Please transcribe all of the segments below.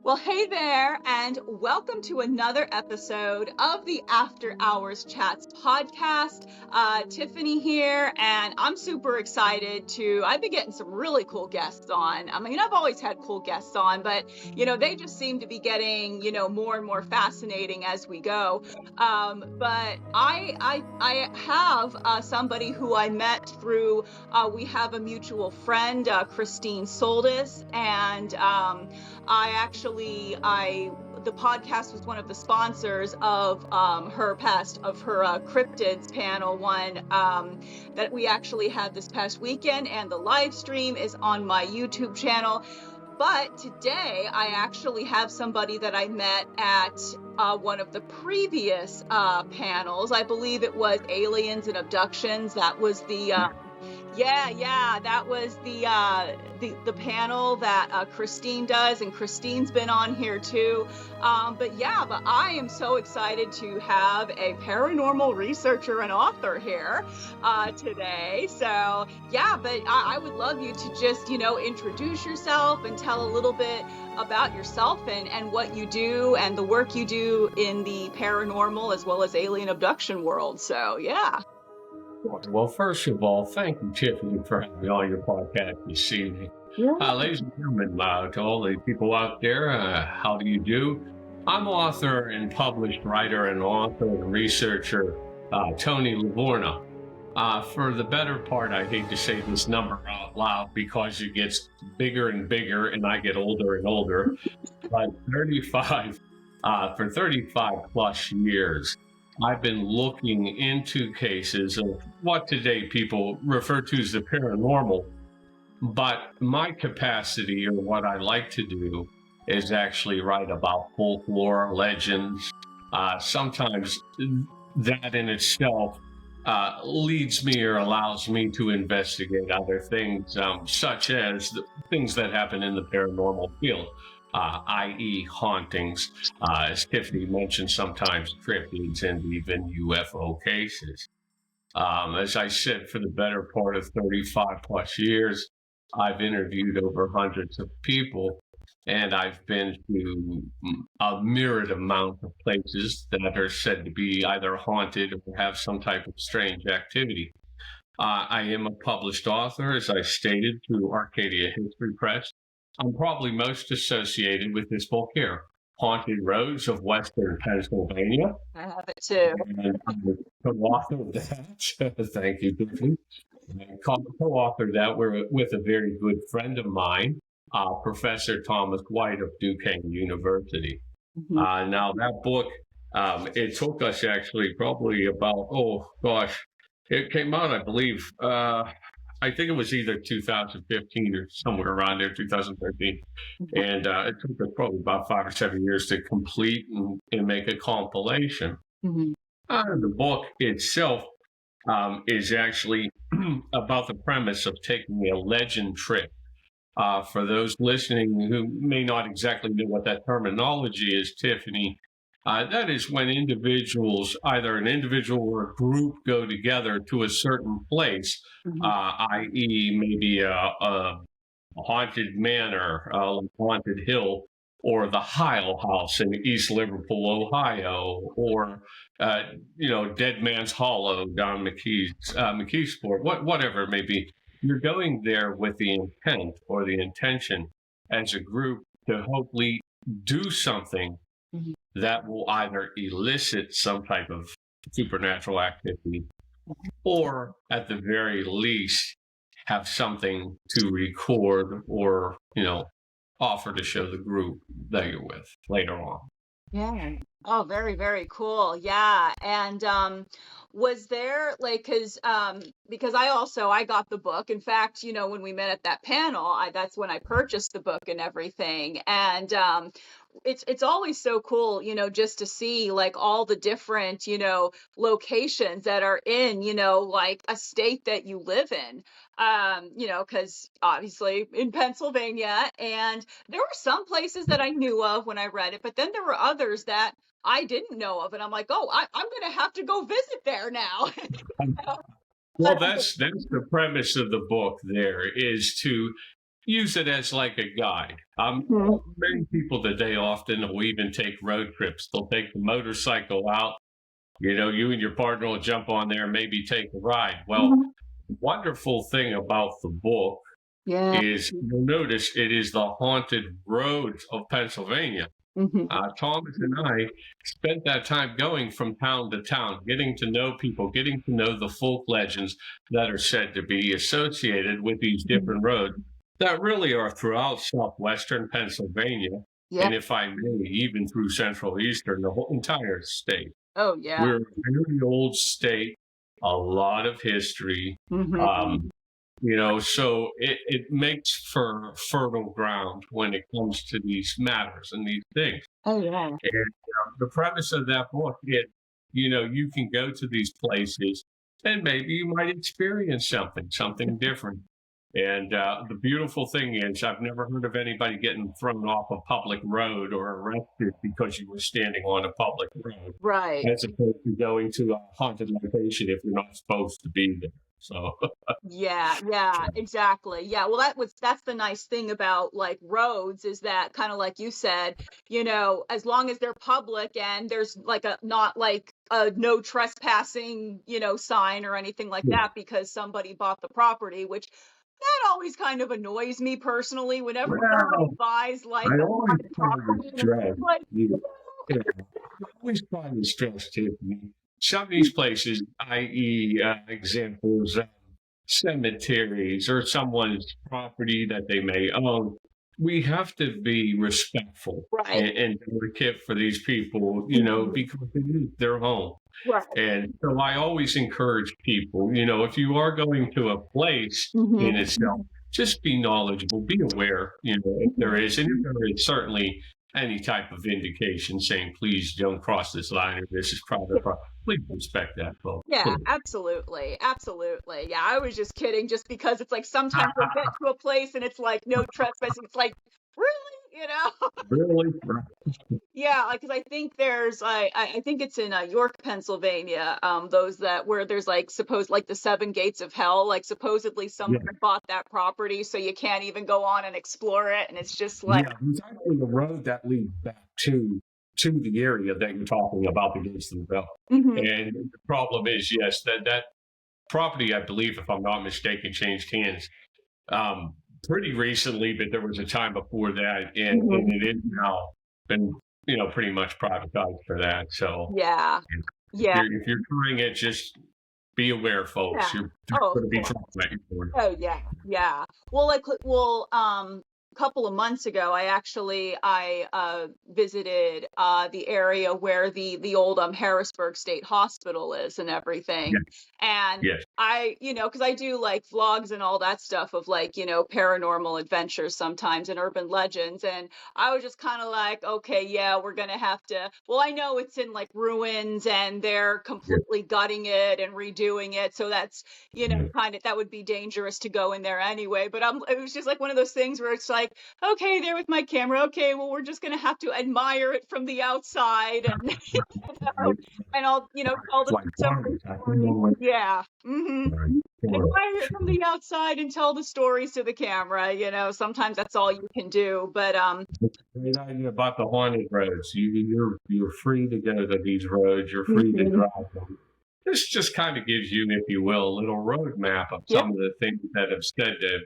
Well, hey there, and welcome to another episode of the After Hours Chats podcast. Tiffany here, and I'm super excited I've been getting some really cool guests on. I mean, I've always had cool guests on, but, they just seem to be getting, more and more fascinating as we go. But I have somebody who I met through, we have a mutual friend, Christine Soldis, and the podcast was one of the sponsors of her cryptids panel one that we actually had this past weekend, and the live stream is on my YouTube channel. But today I actually have somebody that I met at one of the previous panels. I believe it was Aliens and Abductions. That was the that was the panel that Christine does, and Christine's been on here too. But I am so excited to have a paranormal researcher and author here today. So but I would love you to just introduce yourself and tell a little bit about yourself and what you do and the work you do in the paranormal as well as alien abduction world. So yeah. Well, first of all, thank you, Tiffany, for having me on your podcast this evening. Yeah. Ladies and gentlemen, to all the people out there, how do you do? I'm author and published writer and author and researcher, Tony Lavorgne. For the better part, I hate to say this number out loud because it gets bigger and bigger and I get older and older, but for 35 plus years, I've been looking into cases of what today people refer to as the paranormal, but my capacity, or what I like to do, is actually write about folklore, legends. Sometimes that in itself leads me or allows me to investigate other things, such as the things that happen in the paranormal field. I.e. hauntings, as Tiffany mentioned, sometimes cryptids and even UFO cases. As I said, for the better part of 35 plus years, I've interviewed over hundreds of people, and I've been to a myriad amount of places that are said to be either haunted or have some type of strange activity. I am a published author, as I stated, through Arcadia History Press. I'm probably most associated with this book here, Haunted Roads of Western Pennsylvania. I have it too. And I'm the co-author of that. Thank you, Tiffany. Co-author that with a very good friend of mine, Professor Thomas White of Duquesne University. Mm-hmm. Now, that book, it took us actually probably about, it came out, I believe, I think it was either 2015 or somewhere around there, 2013. And it took us probably about 5 or 7 years to complete and make a compilation. Mm-hmm. The book itself is actually about the premise of taking a legend trip. For those listening who may not exactly know what that terminology is, Tiffany, that is when individuals, either an individual or a group, go together to a certain place, i.e. maybe a haunted manor, a haunted hill, or the Heil House in East Liverpool, Ohio, or Dead Man's Hollow down McKeesport, whatever it may be. You're going there with the intent or the intention as a group to hopefully do something that will either elicit some type of supernatural activity or at the very least have something to record or, offer to show the group that you're with later on. Yeah. Oh, very, very cool. Yeah. And was there because I got the book. In fact, when we met at that panel, that's when I purchased the book and everything. And it's always so cool, just to see like all the different, locations that are in, like a state that you live in. Because obviously in Pennsylvania, and there were some places that I knew of when I read it, but then there were others that I didn't know of, and I'm like, oh, I'm gonna have to go visit there now. Well, that's the premise of the book. There is to, use it as like a guide. Mhm. Many people today often will even take road trips. They'll take the motorcycle out. You and your partner will jump on there, and maybe take a ride. Well, Mhm. the wonderful thing about the book Yeah. is you'll notice it is the haunted roads of Pennsylvania. Mhm. Thomas and I spent that time going from town to town, getting to know people, getting to know the folk legends that are said to be associated with these Mhm. different roads that really are throughout southwestern Pennsylvania. Yeah. And if I may, even through central eastern, the whole entire state. Oh, yeah. We're a very old state, a lot of history. Mhm. Um, so it makes for fertile ground when it comes to these matters and these things. Oh, yeah. And the premise of that book is, you can go to these places and maybe you might experience something different. And the beautiful thing is, I've never heard of anybody getting thrown off a public road or arrested because you were standing on a public road, Right. as opposed to going to a haunted location if you're not supposed to be there. So, Yeah, yeah, exactly. Yeah, well, that's the nice thing about like roads is that kind of like you said, as long as they're public and there's like a not like a no trespassing, sign or anything like yeah. that because somebody bought the property, which that always kind of annoys me personally whenever somebody Well, buys like I a always private try to property and it's stress, just like, you know, I always try to stress, Tiffany, some of these places, i.e., examples, cemeteries or someone's property that they may own, we have to be respectful right, and delicate for these people, mhm, because it is their home. right, And so I always encourage people, if you are going to a place mhm, in itself, just be knowledgeable, be aware, if there mhm. is, and if there is certainly any type of indication saying, please don't cross this line or this is private property, please respect that, folks. Yeah, Please. absolutely. Absolutely. Yeah, I was just kidding just because it's like sometimes you'll get to a place and it's like no trespassing. It's like, really? Really? Yeah, like, 'cause I think there's I think it's in York, Pennsylvania, those that where there's like supposed like the seven gates of hell, like supposedly Yeah. somebody bought that property so you can't even go on and explore it and it's just like Yeah. There's actually the road that leads back to the area that you're talking about, the gates themselves. mhm, And the problem is, yes, that property, I believe, if I'm not mistaken, changed hands um, pretty recently, but there was a time before that, and mhm. it is now been pretty much privatized for that. So Yeah. if Yeah. you're trying it, just be aware, Yeah. folks. You're Oh, of going to be course. trying at your corner. Oh yeah, yeah. Well, a couple of months ago, I visited the area where the old Harrisburg State Hospital is and everything. Yes, And yes, because I do like vlogs and all that stuff of like, paranormal adventures sometimes and urban legends. And I was just kind of like, okay, yeah, we're gonna have to. Well, I know it's in like ruins and they're yes, completely gutting it and redoing it, so that's yes. kind of that would be dangerous to go in there anyway. But it was just like one of those things where it's like, okay, there with my camera. Okay, well, we're just gonna have to admire it from the outside, and know, Right. and I'll tell It's the like stories. I can only Yeah. right. Sure, Admire it from sure. the outside and tell the stories to the camera. Sometimes that's all you can do. But Great idea about the haunted roads. You're free to go to these roads. You're free to mhm. drive them. This just kind of gives you, if you will, a little roadmap of Yeah. some of the things that have said to have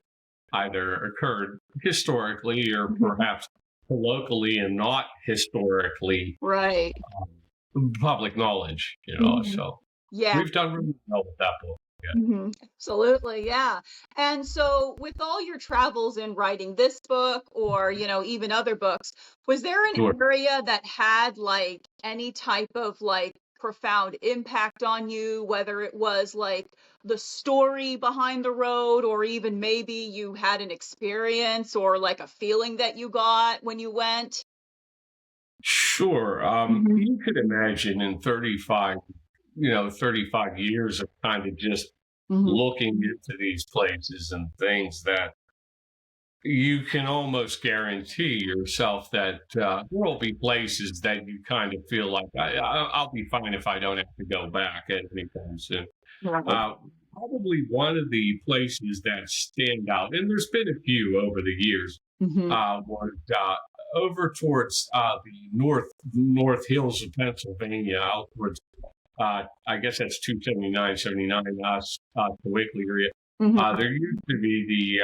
either occurred historically or Mhm. perhaps locally and not historically Right. public knowledge. Mhm. So Yeah. we've done really well with that book. Yeah. Absolutely, yeah. And so, with all your travels in writing this book, or even other books, was there an Sure. area that had like any type of like profound impact on you, whether it was like the story behind the road, or even maybe you had an experience or like a feeling that you got when you went? Sure. Hmm. You could imagine in 35 years of kind of just Hmm. looking into these places and things that you can almost guarantee yourself that there will be places that you kind of feel like I'll be fine if I don't have to go back at anytime soon. Right. Uh, probably one of the places that stand out, and there's been a few over the years, Hmm. was over towards the north hills of Pennsylvania, out towards I guess that's 279, 79, Sewickley area. Hmm. There used to be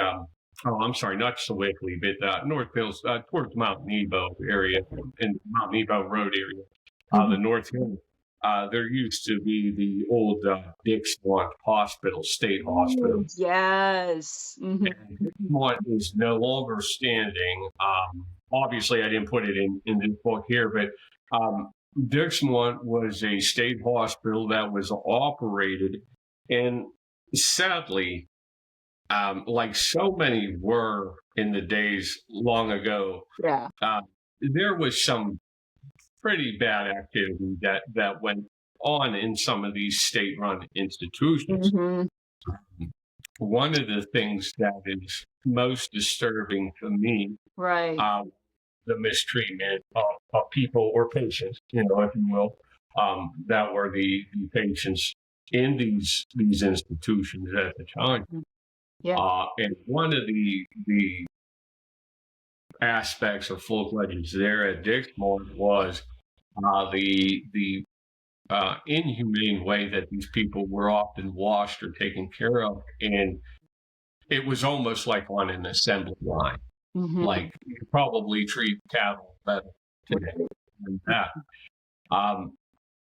oh, I'm sorry, not Sewickley, but North Hills, towards Mount Nebo area, in Mount Nebo Road area, the Hmm. North Hill. There used to be the old Dixmont Hospital, State Hospital. Oh, yes. Hmm. And Dixmont is no longer standing. Obviously, I didn't put it in this book here, but Dixmont was a state hospital that was operated, and sadly, like so many were in the days long ago, Yeah. uh, there was some pretty bad activity that went on in some of these state-run institutions. Hmm. One of the things that is most disturbing to me, Right. uh, the mistreatment of people or patients, if you will, that were the patients in these institutions at the time. Yeah. And one of the aspects of folk legends there at Dixmoor was the inhumane way that these people were often washed or taken care of, and it was almost like on an assembly line. Hmm. Like you probably treat cattle better today than that. Um,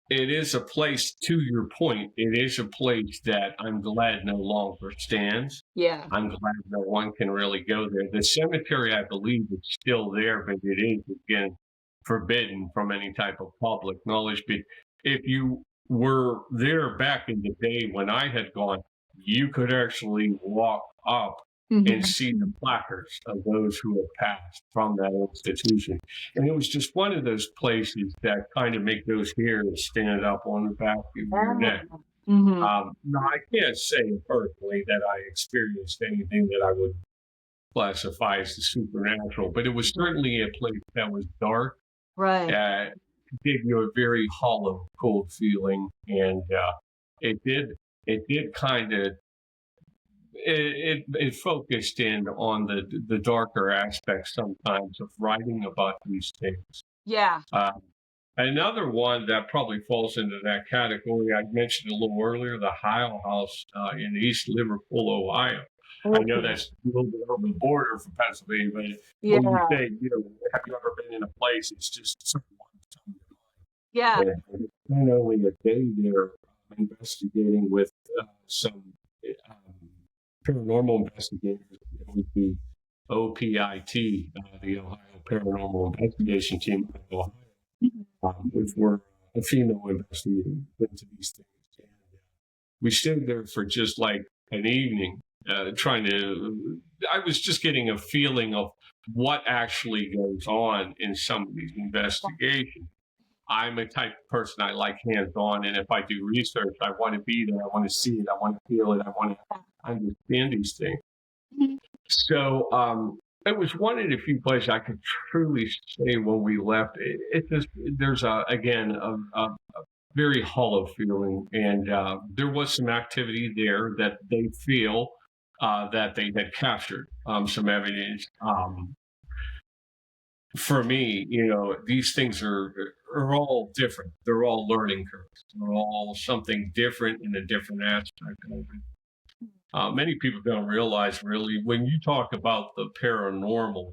it is a place, to your point, it is a place that I'm glad no longer stands. Yeah. I'm glad no one can really go there. The cemetery, I believe, is still there, but it is, again, forbidden from any type of public knowledge. But if you were there back in the day when I had gone, you could actually walk up and Hmm. see the placards of those who have passed from that institution. And it was just one of those places that kind of make those hairs stand up on the back of your neck. Hmm. Now, I can't say personally that I experienced anything that I would classify as the supernatural, but it was certainly a place that was dark, Right. gave you a very hollow, cold feeling, and it did kind of it focused in on the darker aspects sometimes of writing about these things. Yeah. Another one that probably falls into that category, I mentioned a little earlier, the Heil House in East Liverpool, Ohio. I know Okay. that's a little bit over the border from Pennsylvania, but when you Yeah. say, have you ever been in a place, it's just something. Yeah. And not only a day there investigating with some paranormal investigators, it would be OPIT, the Ohio Paranormal Investigation Team of Ohio, which were a female investigator into these things. And we stayed there for just like an evening, I was just getting a feeling of what actually goes on in some of these investigations. I'm a type of person, I like hands-on, and if I do research, I want to be there, I want to see it, I want to feel it, I want to understand these things. Mhm. So it was one of the few places I could truly say when we left. It just there's again a very hollow feeling, and there was some activity there that they feel that they had captured some evidence. For me, these things are all different. They're all learning curves. They're all something different in a different aspect of it. Many people don't realize really when you talk about the paranormal.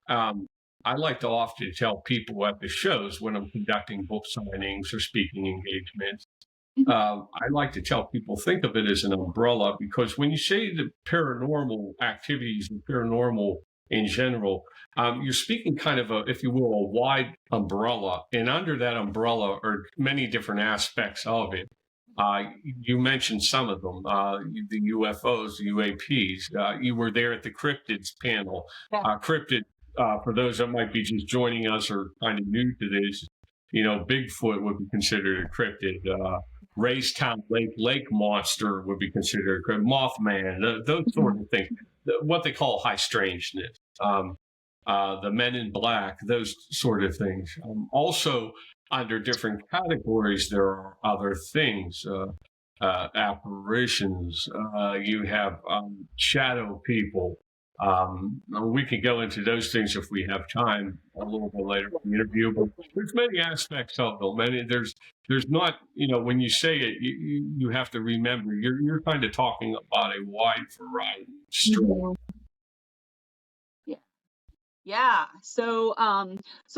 Um, I like to often tell people at the shows when I'm conducting book signings or speaking engagements. Mhm. I like to tell people think of it as an umbrella because when you say the paranormal activities and paranormal in general, you're speaking kind of if you will, a wide umbrella, and under that umbrella are many different aspects of it. You mentioned some of them, the UFOs, the UAPs. You were there at the cryptids panel. Yeah. Cryptid, for those that might be just joining us or kind of new to this, Bigfoot would be considered a cryptid. Racetown Lake Monster would be considered a cryptid. Mothman, those sort of things. What they call high strangeness. The Men in Black, those sort of things. Also, under different categories, there are other things. apparitions. You have shadow people. We could go into those things if we have time a little bit later in the interview. But there's many aspects of them. And there's not, when you say it, you have to remember you're kind of talking about a wide variety of stories. Yeah. Yeah. So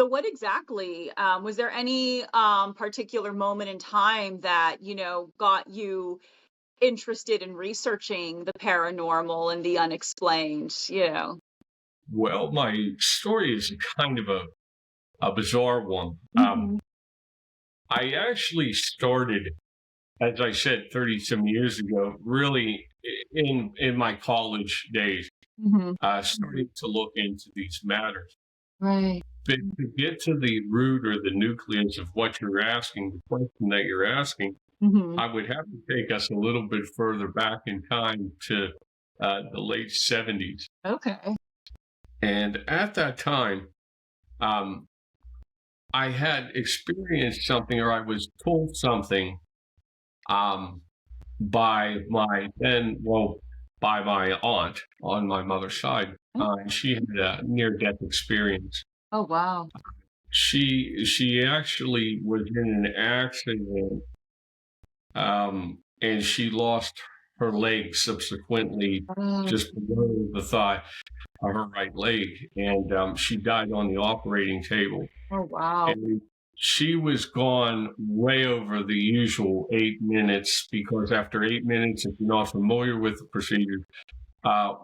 what exactly, was there any particular moment in time that, got you interested in researching the paranormal and the unexplained, Well, my story is kind of a bizarre one. Mhm. I actually started, as I said, 30 some years ago, really in my college days, Mhm. starting to look into these matters. Right. But to get to the root or the nucleus of what you're asking, the question that you're asking, Mhm. I would have to take us a little bit further back in time to the late 70s. Okay. And at that time, um, I had experienced something or I was told something um, by my then, well, by my aunt on my mother's side. She had a near-death experience. Oh, wow. She actually was in an accident, and she lost her leg subsequently, Oh, just below the thigh of her right leg, and she died on the operating table. oh, wow. And she was gone way over the usual 8 minutes because after 8 minutes, if you're not familiar with the procedure,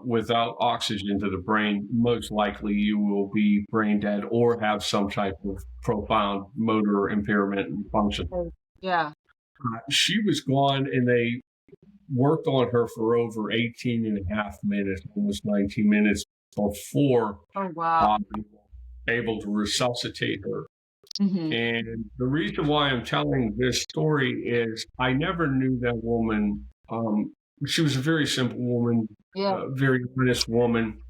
without oxygen to the brain, most likely you will be brain dead or have some type of profound motor impairment and function. Yeah. She was gone and they worked on her for over 18 and a half minutes, almost 19 minutes before Oh, wow. they were able to resuscitate her. Mhm. And the reason why I'm telling this story is I never knew that woman. She was a very simple woman, Yeah. very honest woman.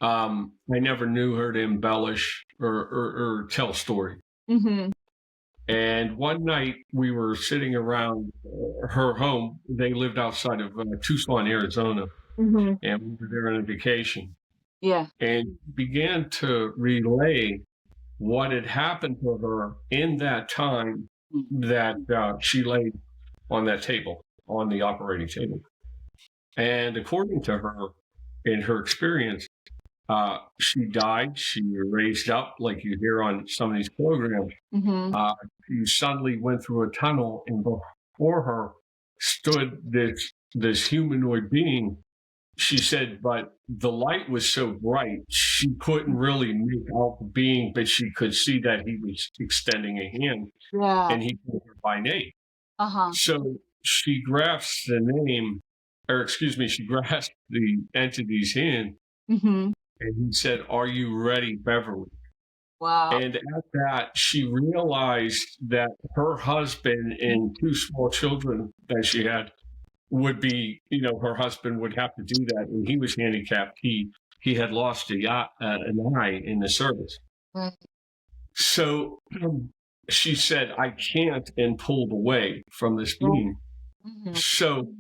I never knew her to embellish or tell story. Mhm. And one night we were sitting around her home. They lived outside of Tucson, Arizona, Mhm. and we were there on a vacation Yeah. and began to relay what had happened to her in that time that she laid on that table, on the operating table. And according to her, in her experience, she died. She raised up, like you hear on some of these programs. Mhm. She suddenly went through a tunnel, and before her stood this humanoid being. She said, but the light was so bright, she couldn't really make out the being, but she could see that he was extending a hand Yeah. and he called her by name. Uh-huh. So she grasps the name, or excuse me, she grasped the entity's hand Mhm. and he said, are you ready, Beverly? Wow. And at that, she realized that her husband and two small children that she had would be, her husband would have to do that, and he was handicapped. He had lost an eye in the service. Right. So she said, "I can't," and pulled away from this being. Mhm. So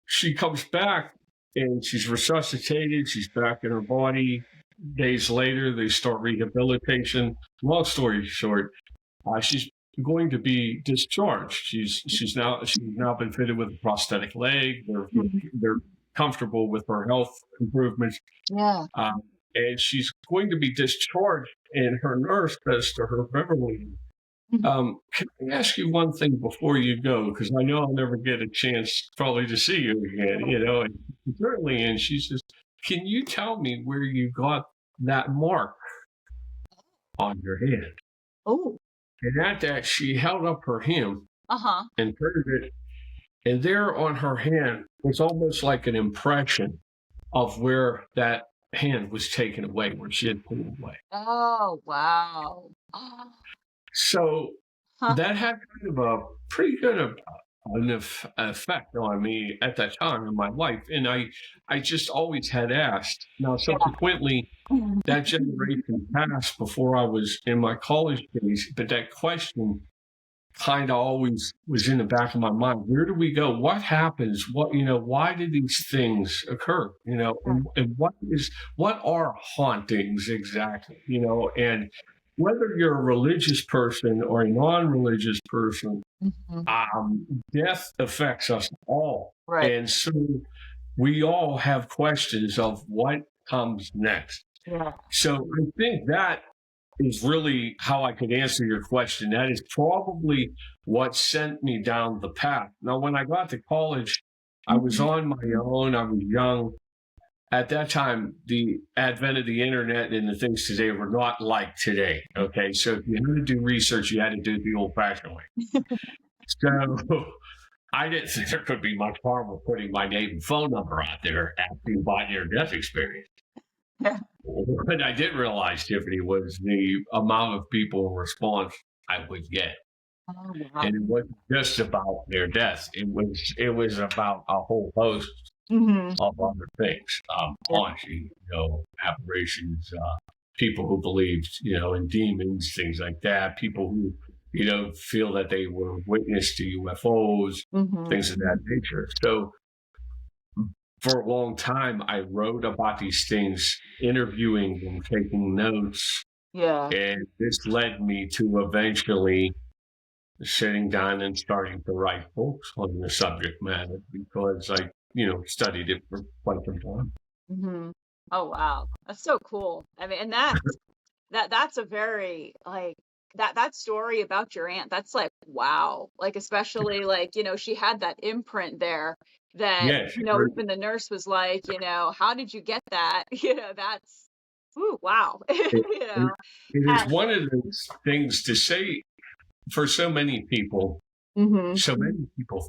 she comes back, and she's resuscitated. She's back in her body. Days later, they start rehabilitation. Long story short, she's going to be discharged. She's now been fitted with a prosthetic leg. They're comfortable with her health improvements, Yeah. and she's going to be discharged. And her nurse says to her, Beverly, can I ask you one thing before you go? Because I know I'll never get a chance probably to see you again, and certainly. And she says, can you tell me where you got that mark on your hand? Oh. And at that, she held up her hand Uh-huh. and turned it, and there on her hand was almost like an impression of where that hand was taken away, where she had pulled away. Oh, wow. So Huh. that had kind of a pretty good effect on me at that time in my life. And I just always had asked. Now, subsequently, that generation passed before I was in my college days, but that question kind of always was in the back of my mind. Where do we go? What happens? Why did these things occur? And what are hauntings exactly? And whether you're a religious person or a non-religious person, death affects us all. Right. And so we all have questions of what comes next. Yeah. So I think that is really how I could answer your question. That is probably what sent me down the path. Now, when I got to college, I was on my own. I was young. At that time, the advent of the internet and the things today were not like today. Okay. So if you had to do research, you had to do it the old fashioned way. So I didn't think there could be much harm with putting my name and phone number out there asking about your death experience. Yeah. What I didn't realize, Tiffany, was the amount of people in response I would get. Oh, wow. And it wasn't just about their death. It was about a whole host of other things. Haunting, apparitions, people who believed, in demons, things like that, people who, feel that they were witness to UFOs, things of that nature. So for a long time, I wrote about these things, interviewing them, taking notes. Yeah. And this led me to eventually sitting down and starting to write books on the subject matter because I, studied it for quite some time. Oh, wow. That's so cool. I mean, and that's a very like that story about your aunt, that's like, wow. Like, especially like, she had that imprint there that, Yes, even the nurse was like, how did you get that? That's, ooh, wow. it is And, one of those things to say for so many people. So many people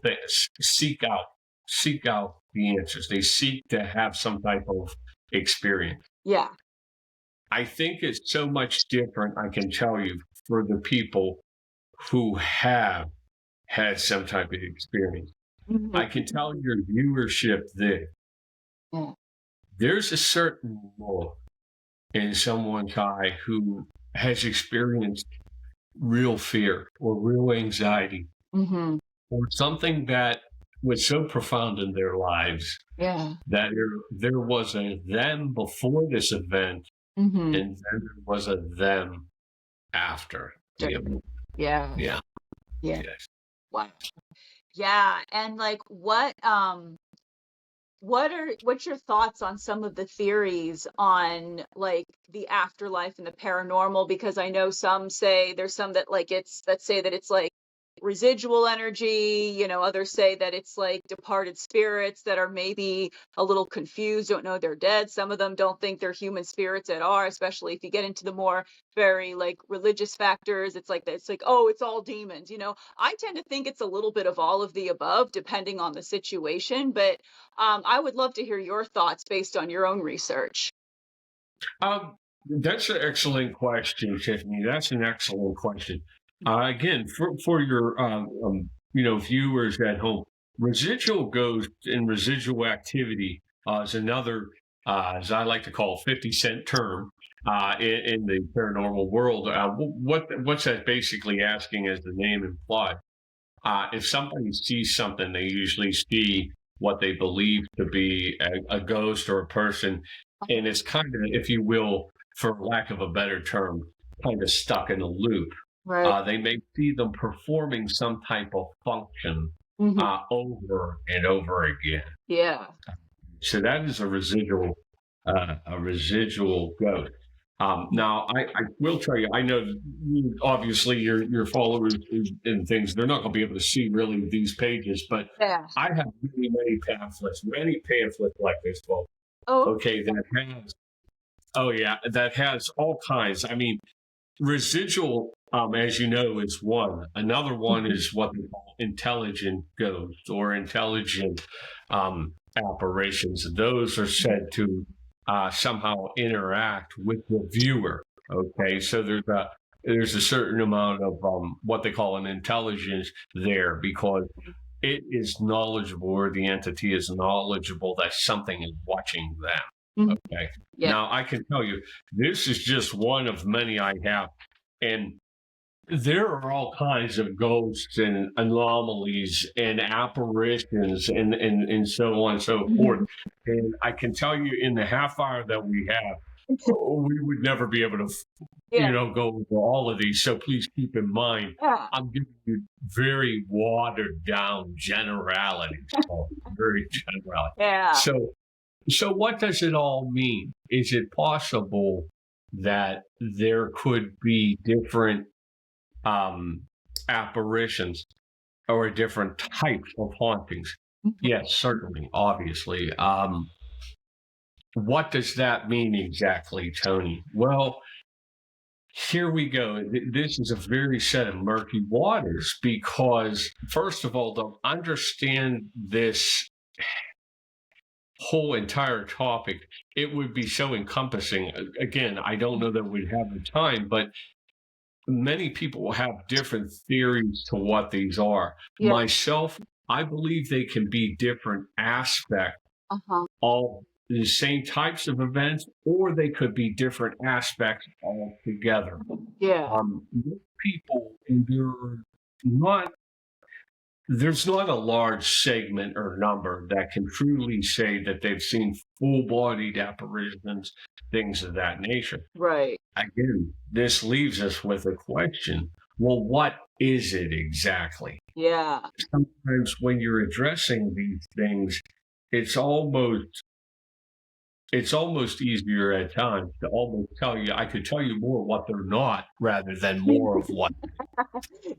seek out the answers. They seek to have some type of experience. yeah. I think it's so much different, I can tell you, for the people who have had some type of experience. I can tell your viewership that there's a certain look in someone's eye who has experienced real fear or real anxiety or something that was so profound in their lives that there was a them before this event and then there was a them after the event. Yeah. Yeah. Yes. Wow. Yeah. And like what's your thoughts on some of the theories on like the afterlife and the paranormal? Because I know some say there's some that say that it's like residual energy, others say that it's like departed spirits that are maybe a little confused, don't know they're dead. Some of them don't think they're human spirits at all, especially if you get into the more very like religious factors. It's like, oh, it's all demons. I tend to think it's a little bit of all of the above, depending on the situation. But I would love to hear your thoughts based on your own research. That's an excellent question, Tiffany. That's an excellent question. Again, for your viewers at home, residual ghost and residual activity is another, as I like to call, 50-cent term in the paranormal world. What's that basically asking, as the name implies? If somebody sees something, they usually see what they believe to be a ghost or a person, and it's kind of, if you will, for lack of a better term, kind of stuck in a loop. Right. They may see them performing some type of function over and over again. Yeah. So that is a residual ghost. Now, I will tell you, I know obviously your followers and things, they're not going to be able to see really these pages, but I have many pamphlets like this, folks. Okay, that has all kinds. I mean, residual, as you know, is one. Another one is what they call intelligent ghosts or intelligent apparitions. Those are said to somehow interact with the viewer. Okay, so there's a certain amount of what they call an intelligence there because it is knowledgeable, or the entity is knowledgeable that something is watching them. Okay. Yeah. Now I can tell you, this is just one of many I have, and there are all kinds of ghosts and anomalies and apparitions and so on and so forth. Mhm. And I can tell you, in the half hour that we have, we would never be able to, Yeah, go over all of these. So please keep in mind, yeah, I'm giving you very watered down generalities, so very general. yeah. So what does it all mean? Is it possible that there could be different um, apparitions or different types of hauntings? Mhm. Yes, certainly, obviously. What does that mean exactly, Tony? Well, here we go. This is a very set of murky waters because, first of all, to understand this whole entire topic, it would be so encompassing. Again, I don't know that we'd have the time, but many people will have different theories to what these are. Yeah. Myself, I believe they can be different aspects Uh-huh. of the same types of events, or they could be different aspects altogether. Yeah. Most people, and not there's not a large segment or number that can truly say that they've seen full-bodied apparitions, things of that nature. Right. Again, this leaves us with a question. Well, what is it exactly? Yeah. Sometimes when you're addressing these things, it's almost easier at times to almost tell you, I could tell you more what they're not rather than more of what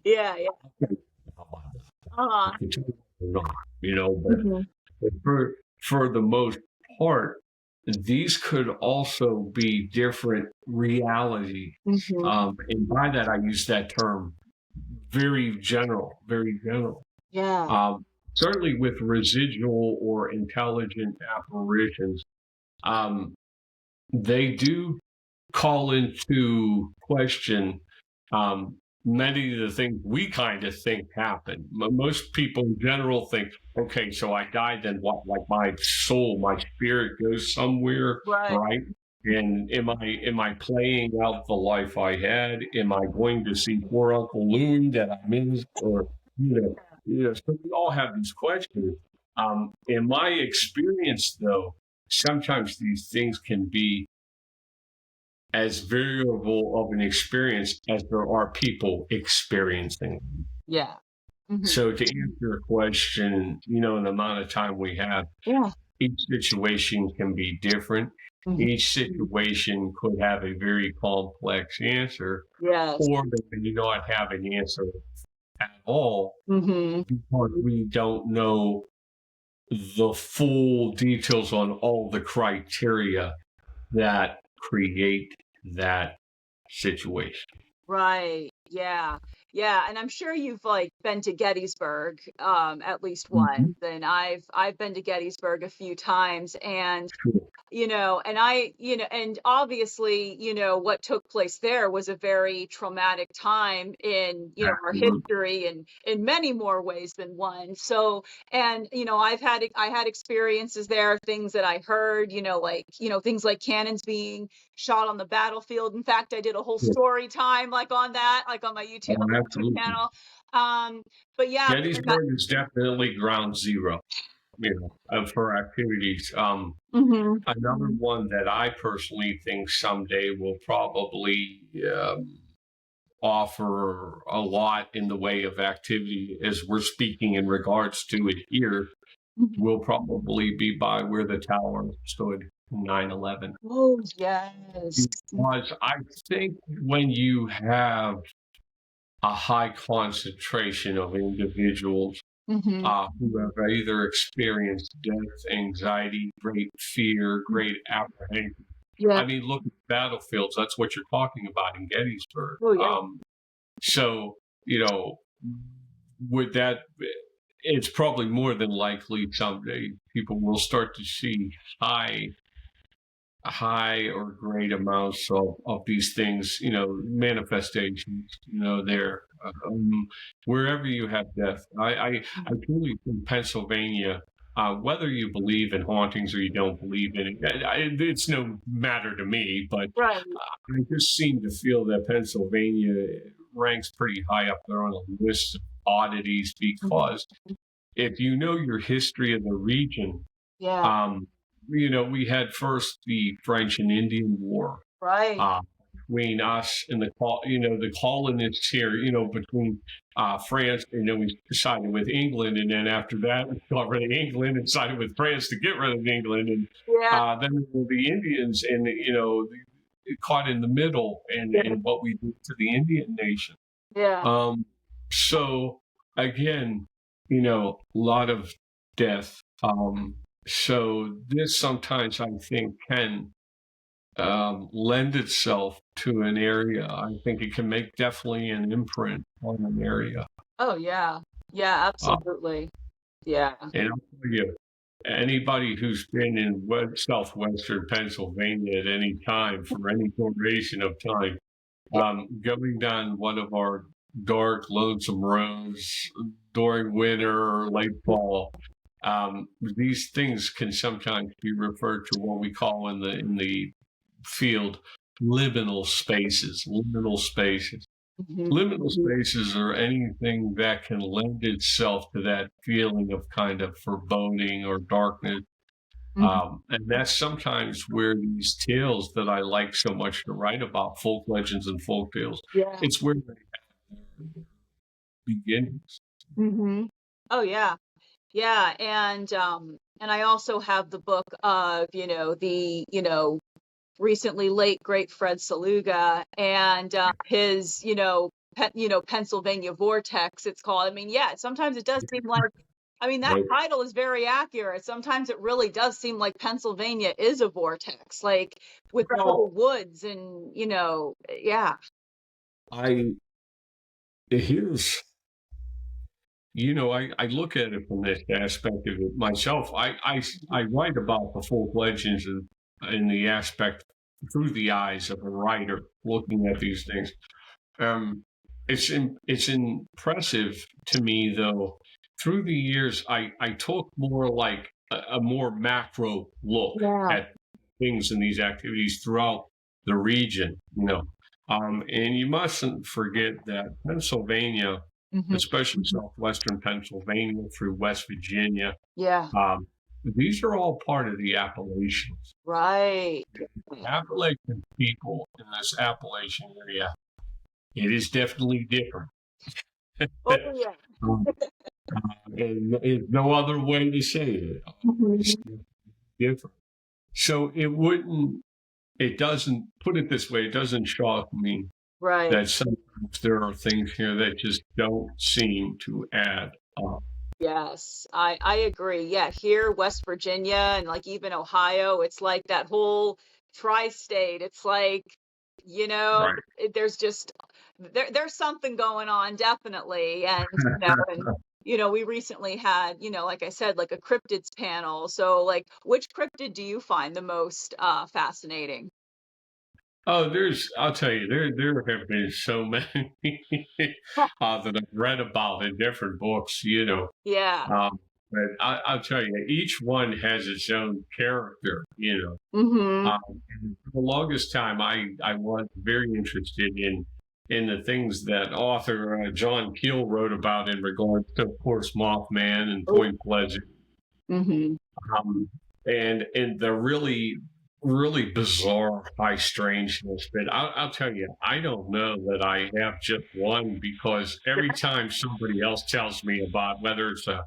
Yeah, yeah. Uh-huh. I can tell you what they're not, Mhm. but for the most part, these could also be different reality. Mhm. And by that, I use that term very general, very general. Yeah. Certainly with residual or intelligent apparitions, um, they do call into question many of the things we kind of think happen. Most people in general think, okay, so I died, then what? Like my soul, my spirit goes somewhere, Right. right? And am I playing out the life I had? Am I going to see poor Uncle Louie that I missed? Or so we all have these questions. In my experience, though, sometimes these things can be as variable of an experience as there are people experiencing. Yeah. Mhm. So to answer your question, in the amount of time we have, Yeah. each situation can be different. Mhm. Each situation could have a very complex answer, Yes. or they may not have an answer at all Mhm. because we don't know the full details on all the criteria that create that situation. Right. Yeah. Yeah. And I'm sure you've like been to Gettysburg at least once. Mhm. And I've been to Gettysburg a few times, and Sure. and obviously, what took place there was a very traumatic time in, our Absolutely. history, and in many more ways than one. So, and, I had experiences there, things that I heard, things like cannons being shot on the battlefield. In fact, I did a whole Sure. story time like on that, like on my Oh, YouTube absolutely. channel. But yeah, but then Gettysburg is definitely ground zero, for activities. Mhm. Another one that I personally think someday will probably offer a lot in the way of activity, as we're speaking in regards to it here, Mhm. will probably be by where the tower stood in 9/11. Oh, yes. Because I think when you have a high concentration of individuals Mhm. who have either experienced death, anxiety, great fear, great apprehension. Yeah. I mean, look at battlefields. That's what you're talking about in Gettysburg. Oh, yeah. So, you know, with that, it's probably more than likely someday people will start to see high or great amounts of these things, manifestations, there, wherever you have death. I truly think Pennsylvania, whether you believe in hauntings or you don't believe in it, it's no matter to me, but Right. I just seem to feel that Pennsylvania ranks pretty high up there on the list of oddities because if you know your history of the region, Yeah. um, we had first the French and Indian War Right. uh, between us and the colonists here, between France, and then we sided with England, and then after that we got rid of England and sided with France to get rid of England, and Yeah. then the Indians, and caught in the middle, and what we did to the Indian nation. Yeah. So again, a lot of death. So this sometimes I think can lend itself to an area. I think it can make definitely an imprint on an area. Oh, yeah. Yeah, Uh, absolutely. Yeah. and I'll tell you, anybody who's been in southwestern Pennsylvania at any time for any duration of time, Yeah. going down one of our dark, lonesome roads during winter or late fall, these things can sometimes be referred to what we call in the field liminal spaces. Liminal spaces. Liminal spaces are anything that can lend itself to that feeling of kind of foreboding or darkness. And that's sometimes where these tales that I like so much to write about, folk legends and folk tales, Yeah. it's where they have their beginnings. Oh, yeah. Yeah, and I also have the book of, the, recently late great Fred Saluga and his, Pennsylvania Vortex, it's called. I mean, yeah, sometimes it does seem like, that Right. title is very accurate. Sometimes it really does seem like Pennsylvania is a vortex, like with all Well, the woods and, yeah. I here's I look at it from this aspect of it myself. I write about the folk legends in the aspect through the eyes of a writer looking at these things. Um, it's impressive to me though. Through the years, I took more like a more macro look Yeah. at things and these activities throughout the region. And you mustn't forget that Pennsylvania, hmm especially southwestern Pennsylvania through West Virginia, Yeah. um, these are all part of the Appalachians. Right. Appalachian people in this Appalachian area, it is definitely different. Oh, yeah. Um, and there's no other way to say it. It's different. So it doesn't, put it this way, it doesn't shock me Right. that sometimes there are things here that just don't seem to add up. Yes, I agree. Yeah, here, West Virginia and like even Ohio, it's like that whole tri-state. It's like, Right. there's just there's something going on definitely. And we recently had, like I said, like a cryptids panel. So like which cryptid do you find the most fascinating? Oh, I'll tell you, there have been so many that I've read about in different books. Yeah. But I'll tell you, each one has its own character. Mm-hmm. And for the longest time, I was very interested in the things that author John Keel wrote about in regards to, of course, Mothman and Point Pleasant, Mm-hmm. um, and the really really bizarre high strangeness. But I'll tell you, I don't know that I have just one because every time somebody else tells me about whether it's the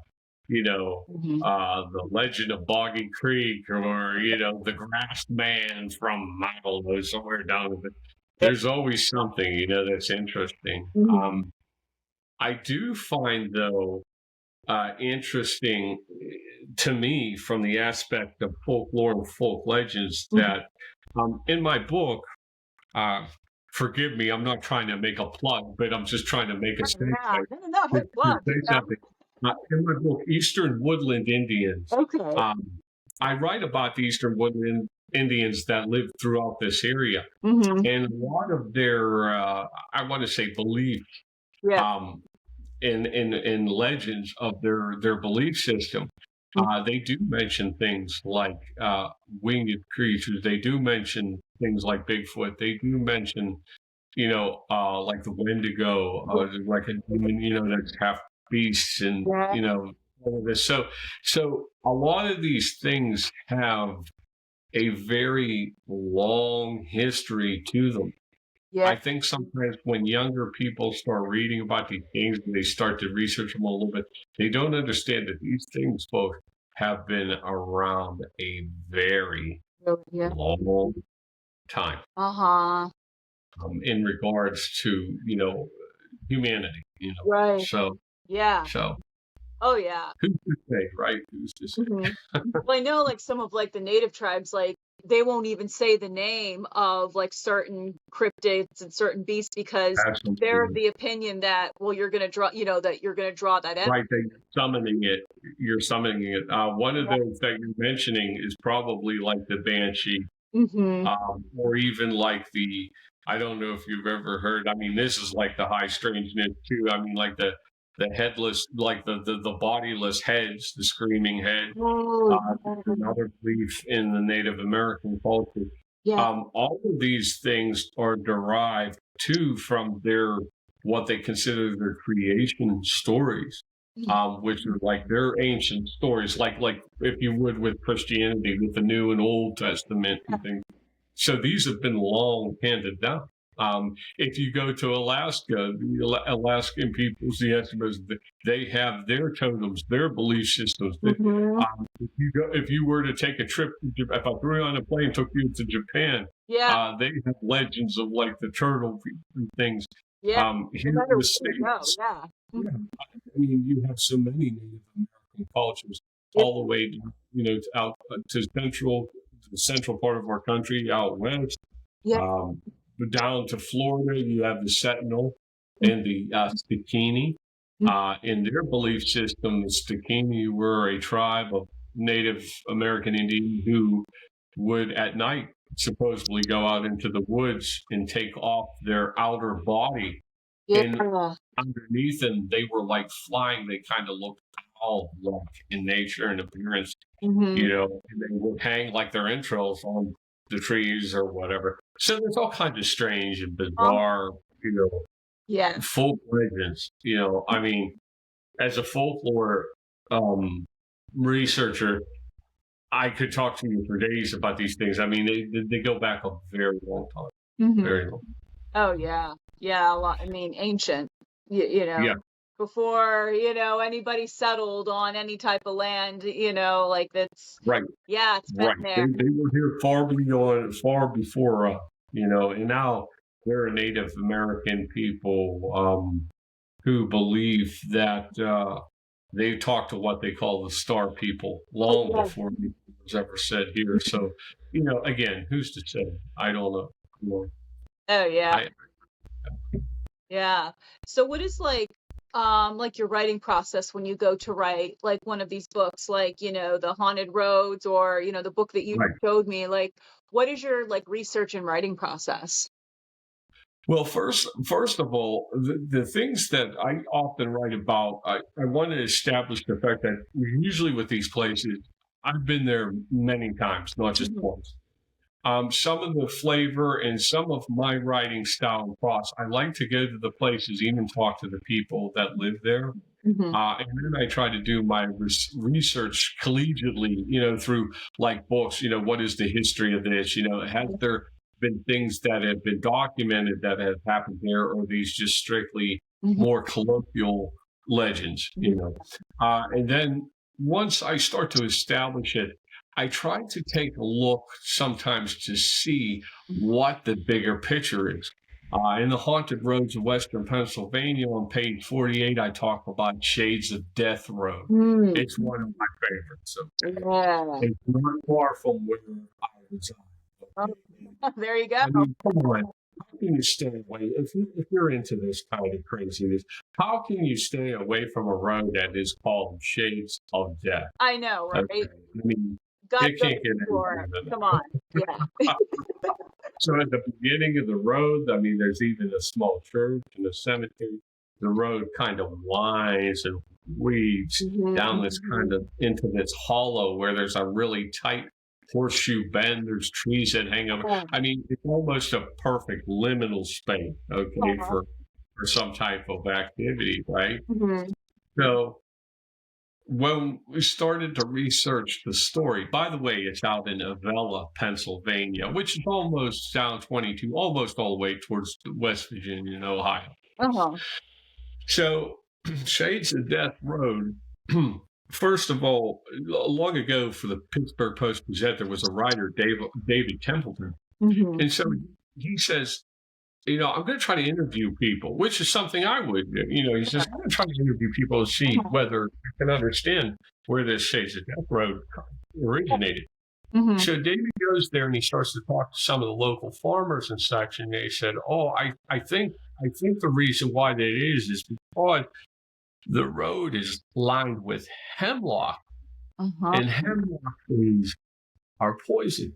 legend of Boggy Creek or the Grass Man from I don't know somewhere down the. There's always something that's interesting. I do find though interesting to me from the aspect of folklore and folk legends that in my book, uh, forgive me, I'm not trying to make a plug, but I'm just trying to make a statement Yeah. No, to, hit plug. say something. In my book, Eastern Woodland Indians, Okay. I write about the Eastern Woodland Indians that live throughout this area. Mm-hmm. And a lot of their, I want to say, beliefs Yeah. um, in legends of their belief system. They do mention things like winged creatures. They do mention things like Bigfoot. They do mention like the Wendigo, like a demon, that's half beast, and Yeah. all of this. So a lot of these things have a very long history to them. Yeah. I think sometimes when younger people start reading about these things and they start to research them a little bit, they don't understand that these things, folks, have been around a very Yeah. long time, Uh-huh. in regards to humanity. Right. So Yeah. so Oh, yeah. who's to say, right? Who's to say? Mhm. Well, I know like some of like the native tribes, like they won't even say the name of like certain cryptids and certain beasts because they're of Absolutely. the opinion that, well, you're gonna draw, that you're gonna draw that energy. Right, that you're summoning it. One of those that you're mentioning is probably like the banshee, Mm-hmm. or even like I don't know if you've ever heard. I mean, this is like the high strangeness too. I mean, like the headless, like the bodiless heads, the screaming head. Oh, Another belief in the Native American culture. yeah. All of these things are derived too from what they consider their creation stories, which are like their ancient stories, like if you would with Christianity, with the New and Old Testament and things. So these have been long handed down. If you go to Alaska, the Alaskan peoples, the Eskimos, they have their totems, their belief systems. Mm-hmm. If you were to take a trip, if I threw you on a plane, took you to Japan, Yeah. they have legends of like the turtle and things. Yeah. Here No in the matter where you go, States, yeah. yeah, I mean, you have so many Native American cultures all the way, out to the central part of our country, out west. Yeah. Down to Florida, you have the Seminole and the Stikini. In their belief system, the Stikini were a tribe of Native American Indians who would at night supposedly go out into the woods and take off their outer body. And Yeah. underneath them, they were like flying. They kind of looked all like in nature and appearance, Mm-hmm. and they would hang like their entrails on the trees or whatever. So there's all kinds of strange and bizarre, Yeah. folk legends. I mean, as a folklore um, researcher, I could talk to you for days about these things. I mean, they go back a very long time, Mm-hmm. very long. Oh yeah. Yeah, a lot. I mean, ancient, Yeah, before, anybody settled on any type of land, like that's, right, yeah, it's been right. They there. were here far before and now there are Native American people who believe that they talked to what they call the star people long Yeah. before it was ever said here. So, again, who's to say? I don't know. Oh yeah. I, Yeah. So what is like your writing process when you go to write like one of these books, like, The Haunted Roads or, the book that you right. showed me, like what is your like research and writing process? Well, first of all, the things that I often write about, I want to establish the fact that usually with these places, I've been there many times, not just Mhm. once. Some of the flavor and some of my writing style and process, I like to go to the places, even talk to the people that live there. Mhm. And then I try to do my research collegiately, through like books, what is the history of this? Has there been things that have been documented that have happened there, or are these just strictly Mhm. more colloquial legends, and then once I start to establish it, I try to take a look sometimes to see what the bigger picture is. In the Haunted Roads of Western Pennsylvania, on page 48, I talk about Shades of Death Road. Mm. It's one of my favorites. Okay? Yeah. It's not far from where I reside. Oh, Okay? there you go. I mean, come on. How can you stay away? If you're into this kind of craziness, how can you stay away from a road that is called Shades of Death? I know, right? Okay? I mean, God it can't get any for better it. than that. Come on. Yeah. So at the beginning of the road, I mean, there's even a small church and a cemetery. The road kind of winds and weaves Mhm. down this kind of into this hollow where there's a really tight Horseshoe Bend. There's trees that hang over. Yeah. I mean, it's almost a perfect liminal space, okay, for some type of activity, right? Mm-hmm. So when we started to research the story, by the way, it's out in Avella, Pennsylvania, which is almost down 22, almost all the way towards West Virginia and Ohio. Uh-huh. So, Shades of Death Road, first of all, long ago for the Pittsburgh Post-Gazette, there was a writer, David Templeton. Mm-hmm. And so he says, I'm going to try to interview people, which is something I would do. He says, I'm going to try to interview people to see whether I can understand where this Shades of Death Road originated. Mm-hmm. So David goes there and he starts to talk to some of the local farmers and such. And they said, I think the reason why that is because the road is lined with hemlock, and hemlock trees are poisonous.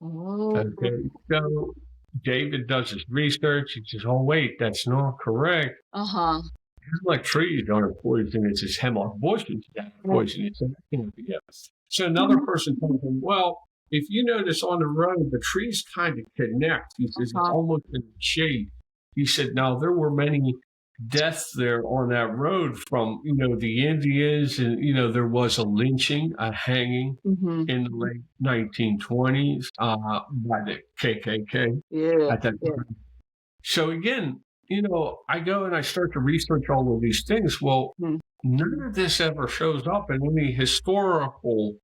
Oh. Okay, so David does his research. He says, "Oh wait, that's not correct. Hemlock trees aren't poisonous; it's hemlock bushes that are poisonous." So another person told him, "Well, if you notice on the road, the trees kind of connect." He says, "It's almost in the shade." He said, "Now there were many deaths there on that road from the Indians, and there was a lynching, a hanging in the late 1920s by the KKK at that time." So again, I go and I start to research all of these things. Well, none of this ever shows up in any historical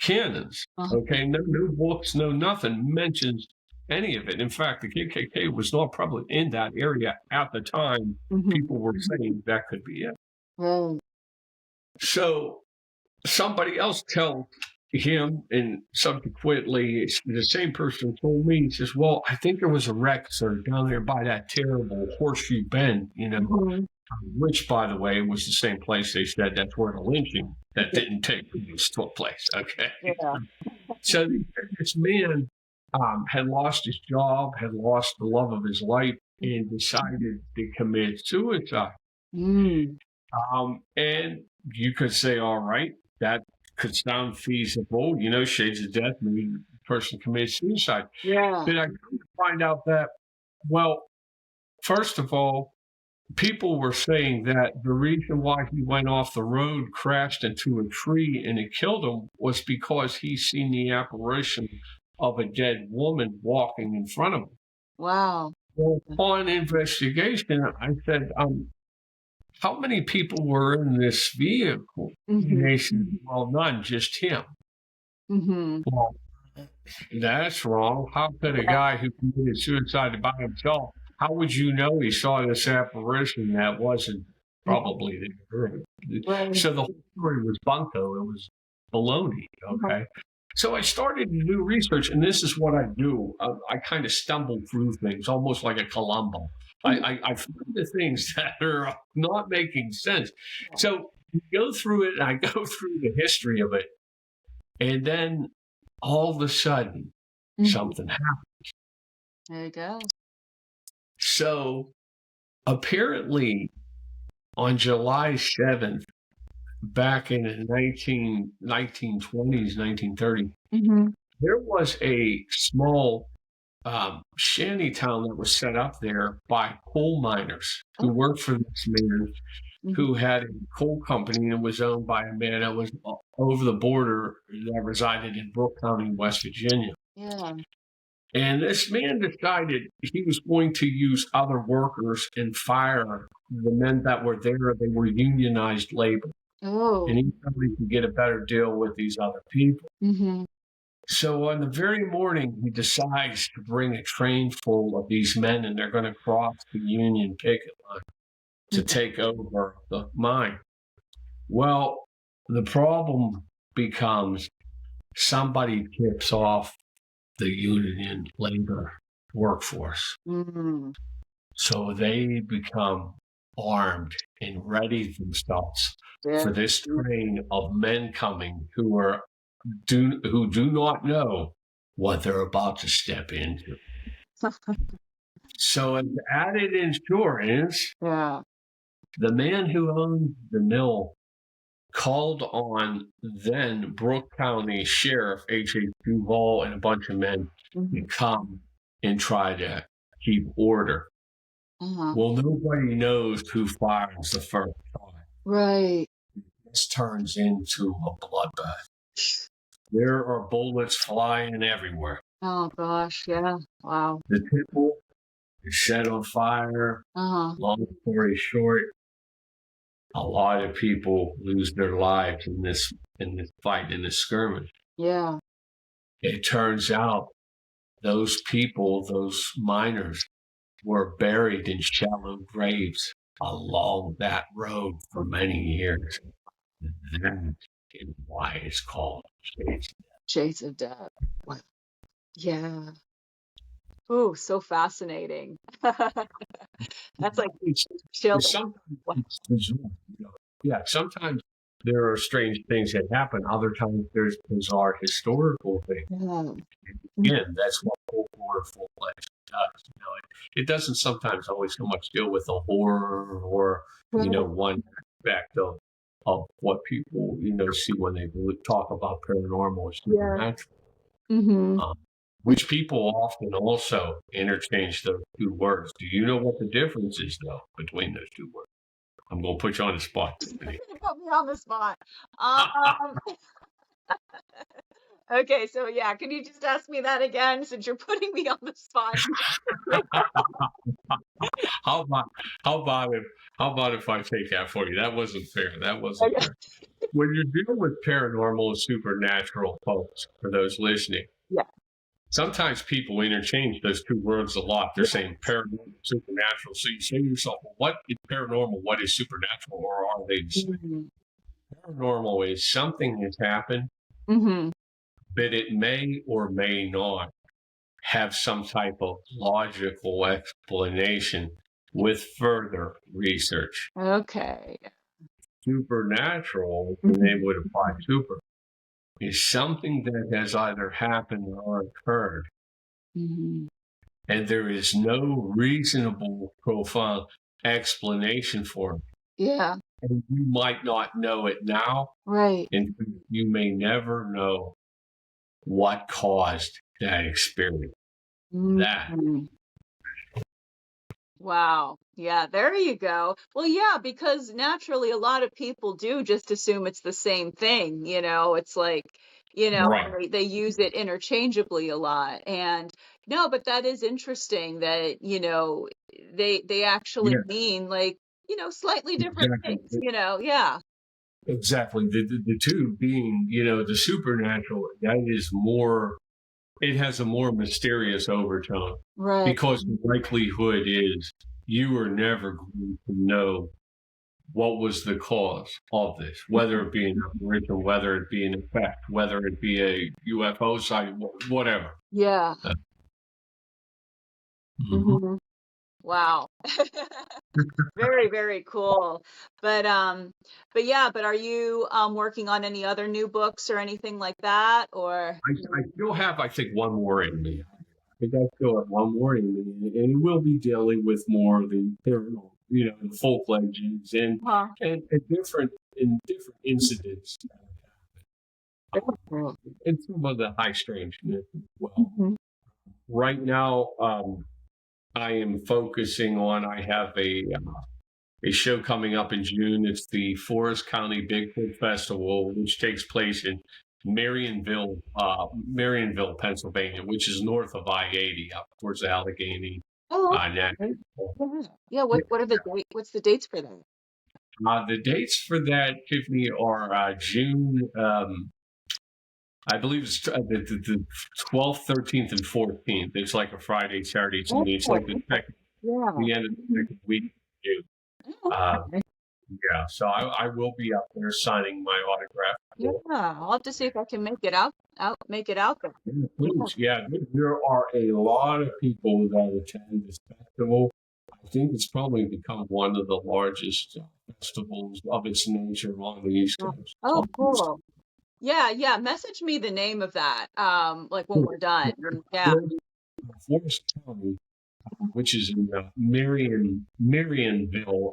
canons. Okay, no books, no nothing mentions any of it. In fact, the KKK was not probably in that area at the time. People were saying that could be it. So somebody else tells him, and subsequently the same person told me, he says, "Well, I think there was a wreck, sir, down there by that terrible Horseshoe Bend, which, by the way, was the same place they said that's where the lynching that didn't take place took place." Okay. Yeah. So this man had lost his job, had lost the love of his life, and decided to commit suicide. And you could say, all right, that could sound feasible. Shades of Death, maybe the person commits suicide. Yeah. But I come to find out that, well, first of all, people were saying that the reason why he went off the road, crashed into a tree, and it killed him was because he seen the apparition of a dead woman walking in front of him. Wow. Well, upon investigation, I said, how many people were in this vehicle? And they said, well, none, just him. Well, that's wrong. How could a guy who committed suicide by himself, how would you know he saw this apparition that wasn't probably there? Right. So the whole story was bunko. It was baloney, okay? So I started to do research, and this is what I do. I kind of stumble through things, almost like a Columbo. I find the things that are not making sense. So you go through it, and I go through the history of it, and then all of a sudden, something happens. There you go. So apparently, on July 7th, back in the 1920s, 1930s, there was a small shanty town that was set up there by coal miners who worked for this man who had a coal company and was owned by a man that was over the border that resided in Brooke County, West Virginia. Yeah. And this man decided he was going to use other workers and fire the men that were there. They were unionized labor. And he thought he could get a better deal with these other people. So on the very morning, he decides to bring a train full of these men, and they're going to cross the Union picket line to take over the mine. Well, the problem becomes somebody tips off the union labor workforce. So they become armed and ready themselves for this train of men coming who do not know what they're about to step into. So as added insurance, the man who owned the mill called on then Brooke County Sheriff H.H. Duval and a bunch of men to come and try to keep order. Well, nobody knows who fires the first shot. Right. This turns into a bloodbath. There are bullets flying everywhere. Oh gosh, yeah. Wow. The temple is set on fire. Long story short, a lot of people lose their lives in this fight, in this skirmish. Yeah. It turns out those people, those miners, were buried in shallow graves along that road for many years. That is why it's called Shades of Death. Wow. Yeah. Ooh, so fascinating. That's like chill. Sometimes there are strange things that happen. Other times there's bizarre historical things. Again, that's what folklore full-fledged does. It doesn't sometimes always so much deal with the horror or one aspect of what people see when they talk about paranormal or supernatural. Which people often also interchange those two words. Do you know what the difference is, though, between those two words? I'm going to put you on the spot, Tiffany. Put me on the spot. Okay, so yeah, can you just ask me that again since you're putting me on the spot? How about if I take that for you? That wasn't fair. Fair. When you're dealing with paranormal and supernatural folks, for those listening, sometimes people interchange those two words a lot. They're saying paranormal, supernatural. So you say to yourself, well, what is paranormal? What is supernatural? Or are they the same? Paranormal is something has happened, but it may or may not have some type of logical explanation with further research. Okay. Supernatural, the name would apply super, is something that has either happened or occurred. And there is no reasonable, profound explanation for it. Yeah. And you might not know it now. Right. And you may never know what caused that experience. That. Wow. Yeah, there you go. Well, yeah, because naturally a lot of people do just assume it's the same thing, it's like, Right. they use it interchangeably a lot. And no, but that is interesting that, they actually mean like, slightly different things, yeah. Exactly. The two being, the supernatural, that is more, it has a more mysterious overtone. Right. Because the likelihood is you are never going to know what was the cause of this, whether it be an apparition, whether it be an effect, whether it be a UFO sighting, whatever. Yeah. Wow. Very, very cool. But are you working on any other new books or anything like that, or? I still have, I think, one more in me. I think I still have one more in me, and it will be dealing with more of the paranormal, the folk legends and different incidents that happen. And some of the high strangeness as well. Right now, I am focusing on, I have a show coming up in June. It's the Forest County Bigfoot Festival, which takes place in Marionville, Pennsylvania, which is north of I-80 up towards the Allegheny. Yeah. What are the dates? What's the dates for that? The dates for that, Tiffany, are June. I believe it's the 12th, 13th, and 14th. It's like a Friday, Saturday, Sunday. It's like the end of the second week of June. Yeah, so I will be up there signing my autograph. Yeah, I'll have to see if I can make it out there. Yeah, please. Yeah, there are a lot of people that attend this festival. I think it's probably become one of the largest festivals of its nature along the East Coast. Oh, cool. Yeah. Message me the name of that, like when we're done. Yeah. Forest County, which is in Marionville, Marionville,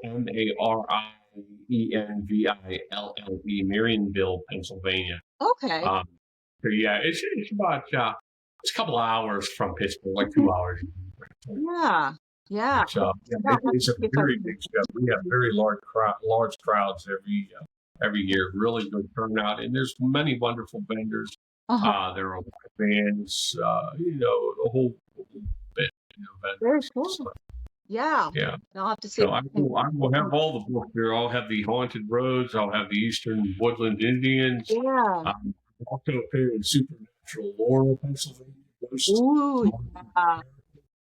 Marionville, Pennsylvania. Okay. So yeah, it's about it's a couple of hours from Pittsburgh, like 2 hours. Yeah. Yeah. So yeah, Yeah, I'll have it's to a see if I very can. big show. We have very large crowds every year. Really good turnout, and there's many wonderful vendors. Uh-huh. There are bands, the whole bit, Very vendors. cool. So, Yeah. yeah. I'll have to see So if I I will, I will have all the books there. I'll have the Haunted Roads. I'll have the Eastern Woodland Indians. can. Yeah. Also appear in Supernatural Laurel, Pennsylvania. Ghosts. Ooh, yeah. I'll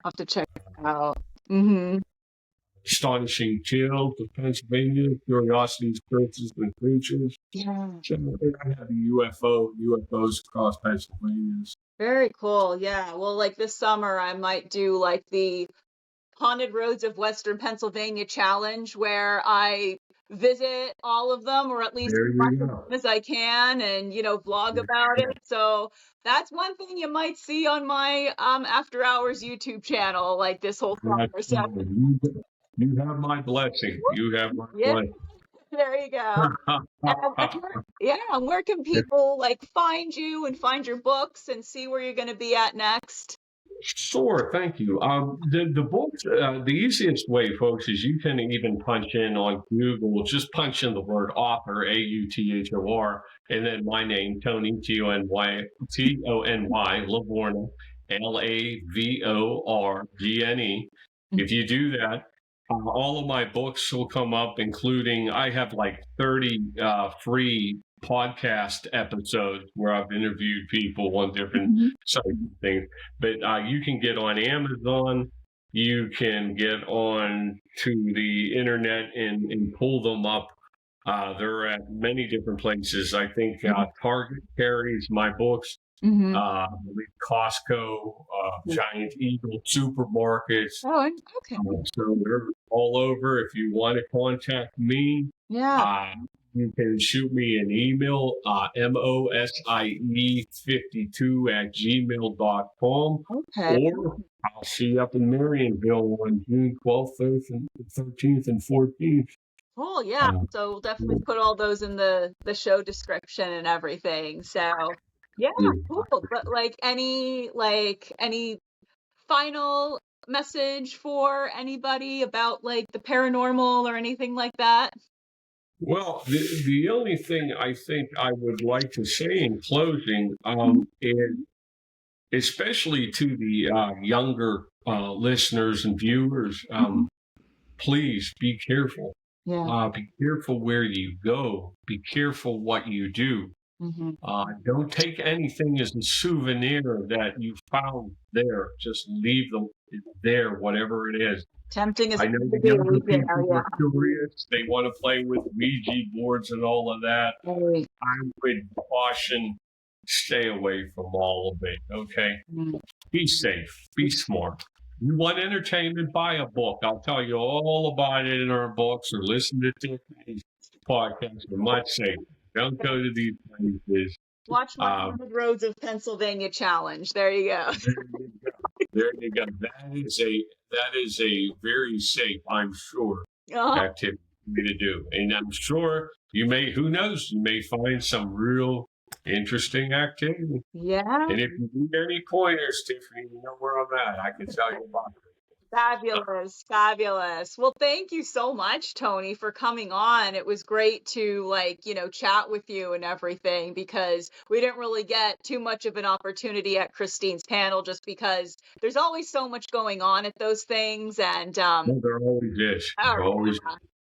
have to check it out. Mm-hmm. Astonishing Tales of Pennsylvania, Curiosities, Curses, and Creatures. Yeah. So I have the UFOs across Pennsylvania. Very cool. Yeah. Well, like this summer, I might do like the Haunted Roads of Western Pennsylvania challenge where I visit all of them, or at least There as you much of go. them as I can, and vlog about it. So that's one thing you might see on my After Hours YouTube channel, like this whole summer. So You have my blessing. You have my yeah, blessing. there you go. And where can people like find you and find your books and see where you're going to be at next? Sure, thank you. The books, the easiest way, folks, is you can even punch in on Google, just punch in the word author, AUTHOR, and then my name, Tony, TONY, Lavorgne, LAVORGNE. If you do that, all of my books will come up, including I have like 30 free podcast episodes where I've interviewed people on different sites and things. But you can get on Amazon, you can get on to the internet and pull them up. They're at many different places. I think Target carries my books. Mm-hmm. I believe Costco, Giant Eagle, supermarkets. Oh, okay. So they're all over. If you want to contact me, Yeah. you can shoot me an email, mosie52@gmail.com, Okay. or I'll see you up in Marionville on June 12th, 13th, and 14th. Cool. Yeah. So we'll definitely put all those in the show description and everything. So yeah, cool. But like any final message for anybody about like the paranormal or anything like that? Well, the only thing I think I would like to say in closing is, especially to the younger listeners and viewers, please be careful. Yeah. Be careful where you go. Be careful what you do. Don't take anything as a souvenir that you found there. Just leave them there, whatever it is. Tempting as I know the younger people are curious. They want to play with Ouija boards and all of that. Right. I would caution, stay away from all of it, okay? Be safe. Be smart. You want entertainment? Buy a book. I'll tell you all about it in our books, or listen to Tiffany's podcast. You're much safer. Don't go to these places. Watch my 100 Roads of Pennsylvania challenge. There you go. There you go. That is a very safe, I'm sure, activity to do. And I'm sure you may, who knows, you may find some real interesting activity. Yeah. And if you need any pointers, Tiffany, you know where I'm at. I can tell you about it. Fabulous. Fabulous. Well, thank you so much, Tony, for coming on. It was great to chat with you and everything, because we didn't really get too much of an opportunity at Christine's panel just because there's always so much going on at those things. And there always is. There always is.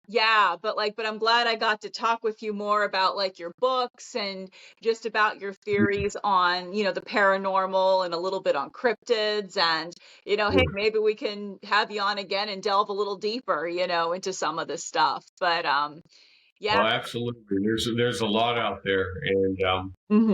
Yeah, but I'm glad I got to talk with you more about like your books and just about your theories on, the paranormal and a little bit on cryptids, and, hey, maybe we can have you on again and delve a little deeper, into some of this stuff. But yeah. Oh, absolutely. There's a lot out there. And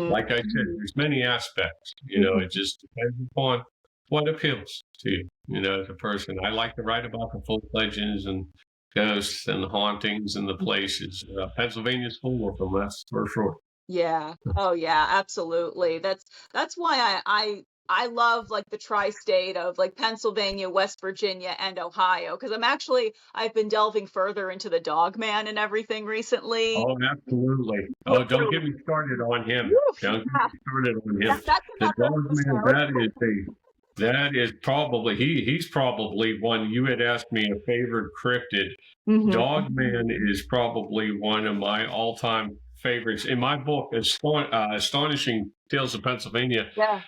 like I said, there's many aspects, it just depends upon what appeals to you, as a person. I like to write about the folk legends and ghosts and hauntings and the places. Pennsylvania's full of them, that's for sure. Yeah. Oh yeah, absolutely. That's why I I love like the tri-state of like Pennsylvania, West Virginia, and Ohio, because I've been delving further into the Dogman and everything recently. Oh, absolutely. Oh, don't get Woo! me started on him. Don't get Yeah, me started on him. that's The another dog man, episode. that is probably he's probably one. You had asked me a favorite cryptid. Mhm. Dog man is probably one of my all-time favorites. In my book, Astonishing Tales of Pennsylvania, Yeah.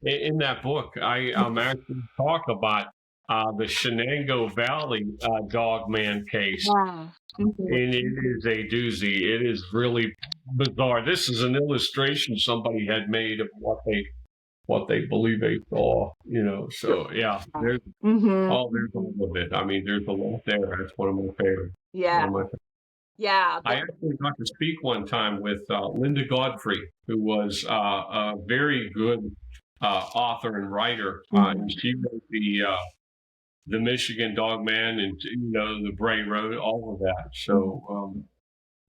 in that book, I actually talk about the Shenango Valley dog man case. Yeah. Mhm. And it is a doozy. It is really bizarre. This is an illustration somebody had made of what they believe they saw. So yeah, Mhm. there's a little bit. I mean, there's a lot there. That's one of my favorites. Yeah. One of my favorites. Yeah. I But actually got to speak one time with Linda Godfrey, who was a very good author and writer, and she wrote the Michigan Dog Man and the Bray Road, all of that. So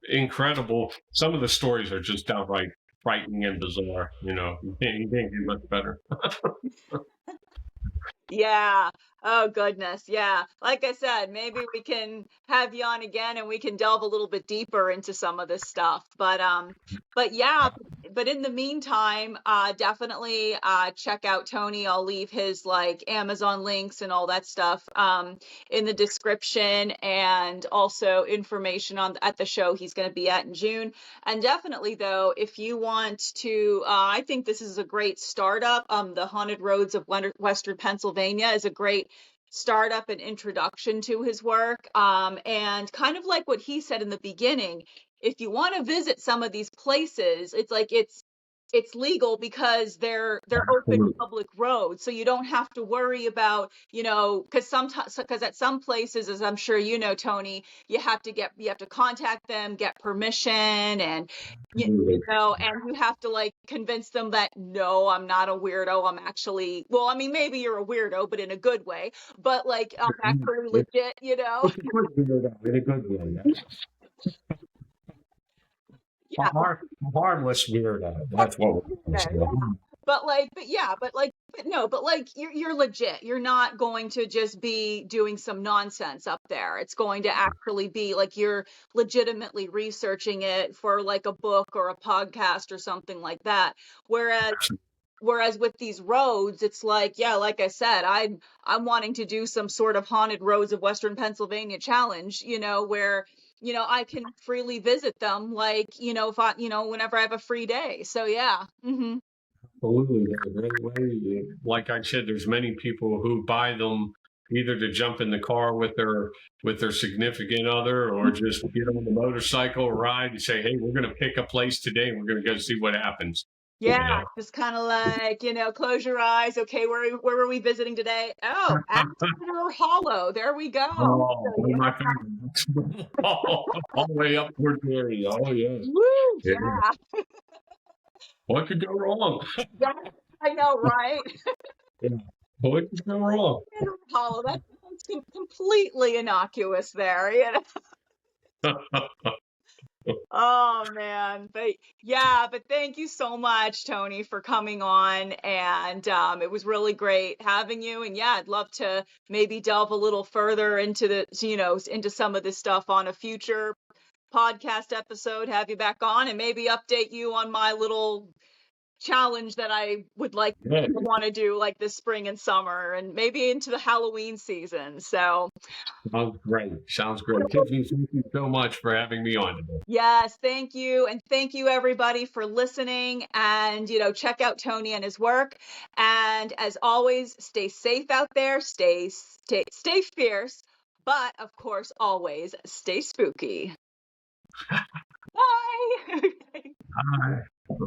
incredible. Some of the stories are just downright frightening and bizarre. You can't get much better. yeah. Oh goodness. Yeah. Like I said, maybe we can have you on again and we can delve a little bit deeper into some of this stuff. But yeah, but in the meantime, definitely check out Tony. I'll leave his like Amazon links and all that stuff in the description, and also information on at the show he's going to be at in June. And definitely though, if you want to, I think this is a great startup. The Haunted Roads of Western Pennsylvania is a great startup and introduction to his work. And kind of like what he said in the beginning, if you want to visit some of these places, it's like it's legal because they're open Absolutely. public roads, so you don't have to worry about, because sometimes, because at some places, as I'm sure you know, Tony, you have to contact them, get permission, and and you have to like convince them that no, I'm not a weirdo, I'm actually, well, I mean, maybe you're a weirdo but in a good way, but like I'm actually legit. It's a good weirdo in a good way. Yeah. A harmless weirdo. That's what we're Yeah, saying. but like you're legit. You're not going to just be doing some nonsense up there. It's going to actually be like you're legitimately researching it for like a book or a podcast or something like that. Whereas with these roads, it's like, yeah, like I said, I'm wanting to do some sort of haunted roads of Western Pennsylvania challenge, where I can freely visit them, like, if I, whenever I have a free day. So yeah. Absolutely, they're a great way. Like I said, there's many people who buy them either to jump in the car with their significant other, or just get on the motorcycle ride and say, "Hey, we're going to pick a place today, and we're going to go see what happens." Yeah, You know, just kind of like, close your eyes. Okay, where were we visiting today? Oh, Astor Hollow. There we go. oh, So, one yeah. of my favorites. All the way up towards the area. Oh yes, Woo, yeah. yeah. What could go wrong? Yeah, I know, right? Yeah. What could go wrong? Astor Hollow. That's completely innocuous there. Oh man, but thank you so much, Tony, for coming on, and it was really great having you. And yeah, I'd love to maybe delve a little further into into some of this stuff on a future podcast episode. Have you back on, and maybe update you on my little challenge that I would like Yeah, want to do like this spring and summer, and maybe into the Halloween season. So. sounds great. Sounds great. Tiffany, thank you so much for having me on today. Yes, thank you. And thank you everybody for listening, and check out Tony and his work. And as always, stay safe out there, stay fierce, but of course always stay spooky. Bye. Bye.